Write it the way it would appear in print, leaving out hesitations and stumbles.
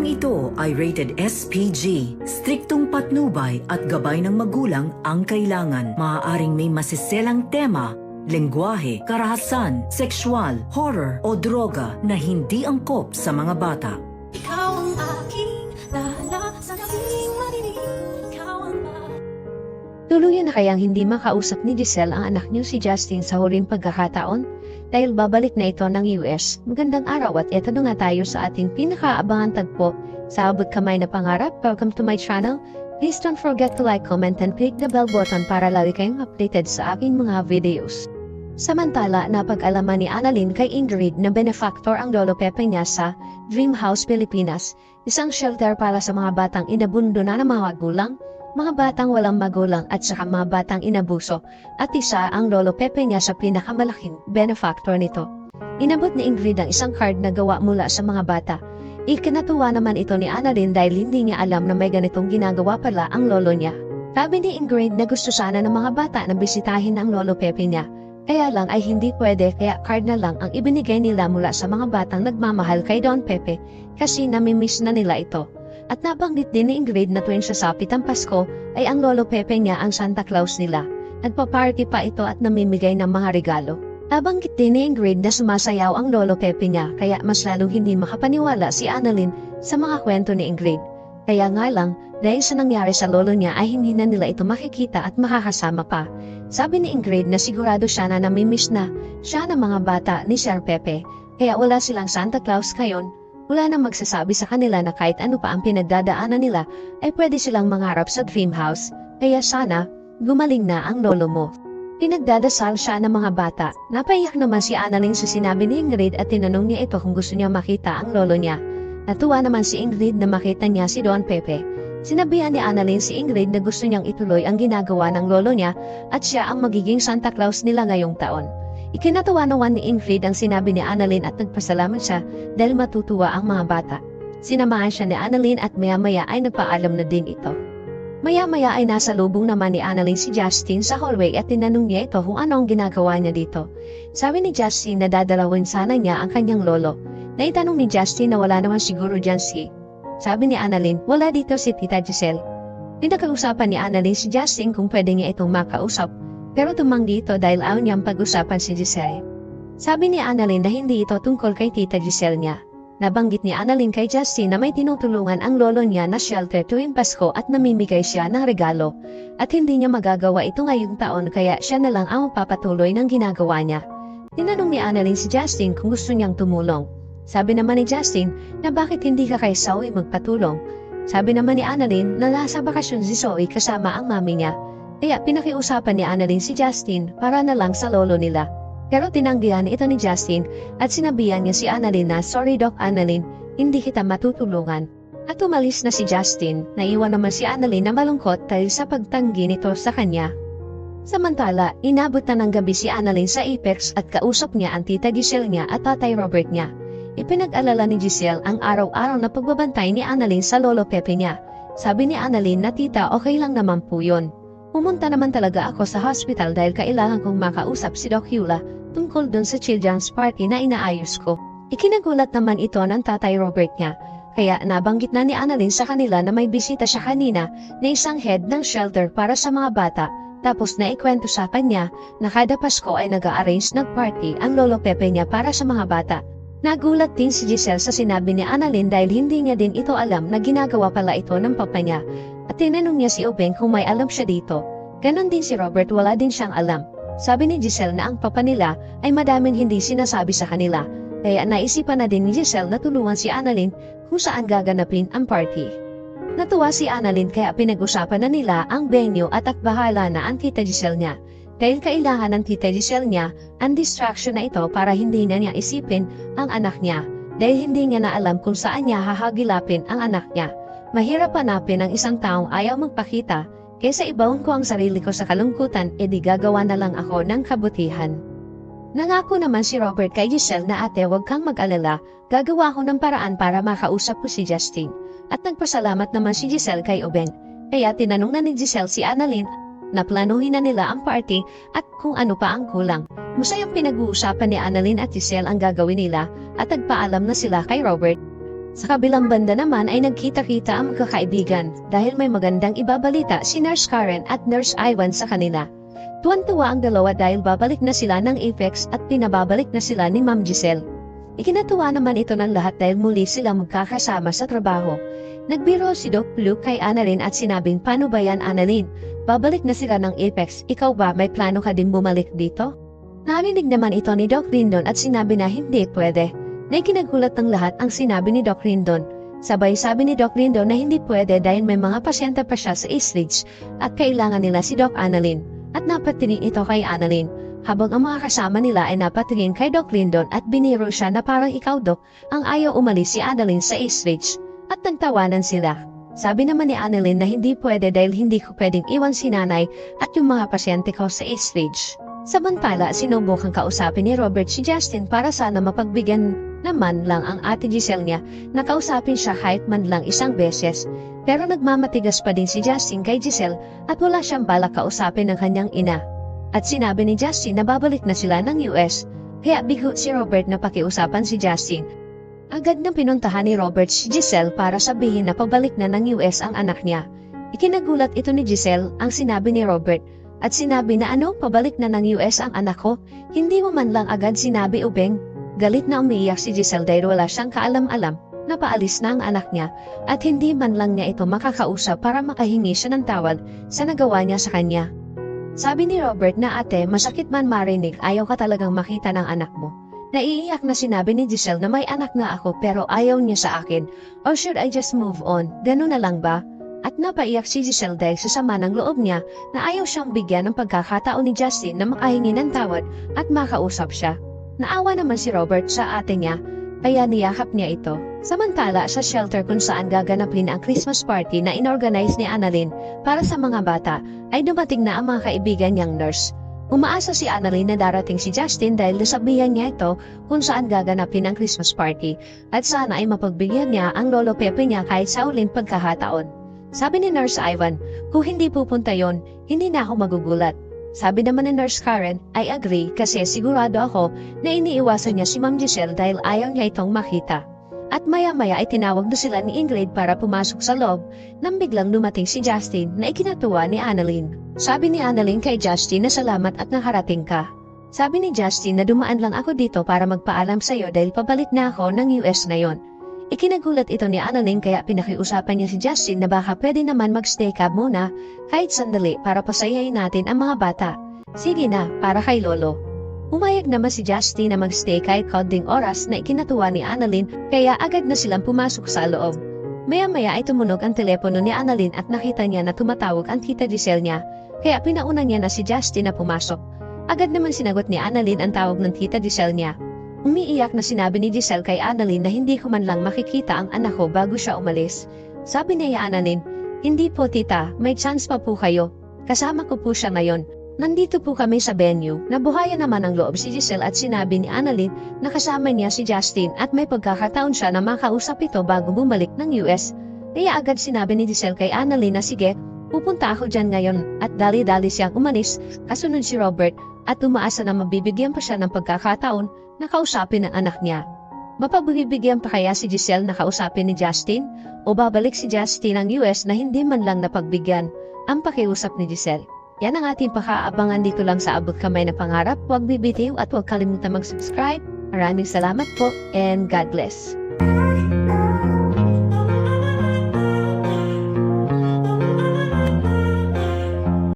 Programang ito ay rated SPG. Striktong patnubay at gabay ng magulang ang kailangan. Maaaring may masiselang tema, lengguwahe, karahasan, sexual, horror o droga na hindi angkop sa mga bata. Ikaw ang aking lahat sa gabing marinig. Ikaw ang Tuluyan na kayang hindi makausap ni Giselle ang anak niyo si Justin sa huling pagkakataon? Dahil babalik na ito ng US. Magandang araw at eto na nga tayo sa ating pinakaabangan tagpo sa abot kamay na pangarap. Welcome to my channel. Please don't forget to like, comment, and click the bell button para lagi kayong updated sa aking mga videos. Samantala, napag-alaman ni Annalyn kay Ingrid na benefactor ang lolo Pepe niya sa Dream House Pilipinas, isang shelter para sa mga batang inabundo na ng mga magulang, mga batang walang magulang at saka mga batang inabuso, at isa ang lolo Pepe niya sa pinakamalaking benefactor nito. Inabot ni Ingrid ang isang card na gawa mula sa mga bata. Ikinatuwa naman ito ni Annalyn dahil hindi niya alam na may ganitong ginagawa pala ang lolo niya. Sabi ni Ingrid na gusto sana ng mga bata na bisitahin ang lolo Pepe niya. Kaya lang ay hindi pwede kaya card na lang ang ibinigay nila mula sa mga batang nagmamahal kay Don Pepe kasi namimiss na nila ito. At nabanggit din ni Ingrid na tuwing sasapit ang Pasko ay ang lolo Pepe niya ang Santa Claus nila. Nagpa-party pa ito at namimigay ng mga regalo. Nabanggit din ni Ingrid na sumasayaw ang lolo Pepe niya kaya mas lalong hindi makapaniwala si Annalyn sa mga kwento ni Ingrid. Kaya nga lang, dahil sa nangyari sa lolo niya ay hindi na nila ito makikita at makakasama pa. Sabi ni Ingrid na sigurado siya na namimiss na siya ng mga bata ni Sir Pepe, kaya wala silang Santa Claus ngayon. Wala nang magsasabi sa kanila na kahit ano pa ang pinagdadaanan nila ay pwede silang mangarap sa Dream House, kaya sana gumaling na ang lolo mo. Pinagdadasal siya ng mga bata. Napaiyak naman si Annalyn sa sinabi ni Ingrid at tinanong niya ito kung gusto niya makita ang lolo niya. Natuwa naman si Ingrid na makita niya si Don Pepe. Sinabihan ni Annalyn si Ingrid na gusto niyang ituloy ang ginagawa ng lolo niya at siya ang magiging Santa Claus nila ngayong taon. Ikinatuwa naman ni Ingrid ang sinabi ni Annalyn at nagpasalamat siya dahil matutuwa ang mga bata. Sinamahan siya ni Annalyn at maya-maya ay nagpaalam na din ito. Maya-maya ay nasa lubong naman ni Annalyn si Justin sa hallway at tinanong niya ito kung ano ang ginagawa niya dito. Sabi ni Justin na dadalawin sana niya ang kanyang lolo. Naitanong ni Justin na wala naman siguro dyan Sabi ni Annalyn, wala dito si Tita Giselle. Pinakausapan ni Annalyn si Justin kung pwede niya itong makausap. Pero tumanggi ito dahil ayaw niyang pag-usapan si Giselle. Sabi ni Annalyn na hindi ito tungkol kay Tita Giselle niya. Nabanggit ni Annalyn kay Justin na may tinutulungan ang lolo niya na shelter tuwing Pasko at namimigay siya ng regalo. At hindi niya magagawa ito ngayong taon kaya siya na lang ang papatuloy ng ginagawa niya. Tinanong ni Annalyn si Justin kung gusto niyang tumulong. Sabi naman ni Justin na bakit hindi ka kay Zoe magpatulong. Sabi naman ni Annalyn na nasa bakasyon si Zoe kasama ang mami niya. Kaya pinakiusapan ni Annalyn si Justin para na lang sa lolo nila. Pero tinanggihan ito ni Justin at sinabihan niya si Annalyn na sorry Doc Annalyn, hindi kita matutulungan. At umalis na si Justin, naiwan naman si Annalyn na malungkot dahil sa pagtanggi nito sa kanya. Samantala, inabot na ng gabi si Annalyn sa Apex at kausap niya ang Tita Giselle niya at Tatay Robert niya. Ipinag-alala ni Giselle ang araw-araw na pagbabantay ni Annalyn sa lolo Pepe niya. Sabi ni Annalyn na tita okay lang naman po yun. Pumunta naman talaga ako sa hospital dahil kailangan kong makausap si Doc Eula tungkol dun sa children's party na inaayos ko. Ikinagulat naman ito ng Tatay Robert niya, kaya nabanggit na ni Annalyn sa kanila na may bisita siya kanina na isang head ng shelter para sa mga bata, tapos naikwento sa kanya na kada Pasko ay nag-a-arrange ng party ang lolo Pepe niya para sa mga bata. Nagulat din si Giselle sa sinabi ni Annalyn dahil hindi niya din ito alam na ginagawa pala ito ng papa niya. At tinanong niya si Ubeng kung may alam siya dito. Ganon din si Robert, wala din siyang alam. Sabi ni Giselle na ang papa nila ay madaming hindi sinasabi sa kanila. Kaya naisipan na din ni Giselle na tulungan si Annalyn kung saan gaganapin ang party. Natuwa si Annalyn kaya pinag-usapan na nila ang venue at bahala na ang Tita Giselle niya. Dahil kailangan ng Tita Giselle niya ang distraction na ito para hindi na niya isipin ang anak niya. Dahil hindi niya na alam kung saan niya hahagilapin ang anak niya. Mahirap hanapin ang isang taong ayaw magpakita, kaysa ibaon ko ang sarili ko sa kalungkutan, edi gagawa na lang ako ng kabutihan. Nangako naman si Robert kay Giselle na ate huwag kang mag-alala, gagawa ko ng paraan para makausap ko si Justin. At nagpasalamat naman si Giselle kay Ubeng, kaya tinanong na ni Giselle si Annalyn na planuhin na nila ang party at kung ano pa ang kulang. Masayang pinag-uusapan ni Annalyn at Giselle ang gagawin nila at nagpaalam na sila kay Robert. Sa kabilang banda naman ay nagkita-kita ang magkakaibigan dahil may magandang ibabalita si Nurse Karen at Nurse Ivan sa kanila. Tuwan-tuwa ang dalawa dahil babalik na sila ng Apex at pinababalik na sila ni Ma'am Giselle. Ikinatuwa naman ito ng lahat dahil muli sila magkakasama sa trabaho. Nagbiro si Doc Luke kay Annalyn at sinabing, "Paano ba yan, Annalyn? Babalik na sila ng Apex. Ikaw ba, may plano ka din bumalik dito?" Narinig naman ito ni Doc Rindon at sinabi na hindi pwede. Na ikinagulat ng lahat ang sinabi ni Doc Rindon. Sabay sabi ni Doc Rindon na hindi pwede dahil may mga pasyente pa siya sa East Ridge at kailangan nila si Doc Annalyn. At napatingin ito kay Annalyn. Habang ang mga kasama nila ay napatingin kay Doc Rindon at biniro siya na parang ikaw, Doc, ang ayaw umalis si Annalyn sa East Ridge. At nagtawanan sila. Sabi naman ni Annalyn na hindi pwede dahil hindi ko pwedeng iwan si nanay at yung mga pasyente ko sa East Ridge. Samantala, sinubukang kausapin ni Robert si Justin para sana mapagbigyan naman lang ang ate Giselle niya na kausapin siya kahit man lang isang beses. Pero nagmamatigas pa din si Justin kay Giselle at wala siyang balak kausapin ng kanyang ina. At sinabi ni Justin na babalik na sila ng US, kaya bigo si Robert na pakiusapan si Justin. Agad nang pinuntahan ni Robert si Giselle para sabihin na pabalik na ng US ang anak niya. Ikinagulat ito ni Giselle ang sinabi ni Robert. At sinabi na ano, pabalik na ng US ang anak ko? Hindi mo man lang agad sinabi, Ubeng. Galit na umiiyak si Giselle dahil wala siyang kaalam-alam na paalis na ang anak niya at hindi man lang niya ito makakausap para makahingi siya ng tawad sa nagawa niya sa kanya. Sabi ni Robert na ate, masakit man marinig, ayaw ka talagang makita ng anak mo. Naiiyak na sinabi ni Giselle na may anak nga ako pero ayaw niya sa akin. Or should I just move on? Ganun na lang ba? At napaiyak si Giselle dahil sa sama ng loob niya na ayaw siyang bigyan ng pagkakataon ni Justin na makahingi ng tawad at makausap siya. Naawa naman si Robert sa ate niya, kaya niyakap niya ito. Samantala, sa shelter kung saan gaganapin ang Christmas party na inorganize ni Annalyn para sa mga bata, ay dumating na ang mga kaibigan niyang nurse. Umaasa si Annalyn na darating si Justin dahil nasabihan niya ito kung saan gaganapin ang Christmas party at sana ay mapagbigyan niya ang lolo Pepe niya kahit sa uling pagkakataon. Sabi ni Nurse Ivan, kung hindi pupunta yon, hindi na ako magugulat. Sabi naman ni Nurse Karen, I agree kasi sigurado ako na iniiwasan niya si Ma'am Giselle dahil ayaw niya itong makita. At maya-maya ay tinawag na sila ni Ingrid para pumasok sa loob nang biglang lumating si Justin na ikinatuwa ni Annalyn. Sabi ni Annalyn kay Justin na salamat at nakarating ka. Sabi ni Justin na dumaan lang ako dito para magpaalam sa iyo dahil pabalik na ako ng US ngayon. Ikinagulat ito ni Annalyn kaya pinakiusapan niya si Justin na baka pwede naman magstay ka muna kahit sandali para pasayahin natin ang mga bata. Sige na, para kay Lolo. Umayag naman si Justin na magstay kahit kaunting oras na ikinatuwa ni Annalyn kaya agad na silang pumasok sa loob. Maya-maya ay tumunog ang telepono ni Annalyn at nakita niya na tumatawag ang tita Giselle niya kaya pinauna niya na si Justin na pumasok. Agad naman sinagot ni Annalyn ang tawag ng tita Giselle niya. Umiiyak na sinabi ni Giselle kay Annalyn na hindi ko man lang makikita ang anak ko bago siya umalis. Sabi niya Annalyn, hindi po tita, may chance pa po kayo. Kasama ko po siya ngayon. Nandito po kami sa venue. Nabuhayan naman ang loob si Giselle at sinabi ni Annalyn na kasama niya si Justin at may pagkakataon siya na makausap ito bago bumalik ng US. Kaya agad sinabi ni Giselle kay Annalyn na sige, pupunta ako dyan ngayon at dali-dali siyang umalis, kasunod si Robert at umaasa na mabibigyan pa siya ng pagkakataon na kausapin ang anak niya. Mapagbibigyan pa kaya si Giselle na kausapin ni Justin o babalik si Justin ng US na hindi man lang napagbigyan ang pakiusap ni Giselle? Yan ang ating pakaabangan dito lang sa Abot Kamay na Pangarap. Huwag bibitiw at huwag kalimutan mag-subscribe. Maraming salamat po and God bless.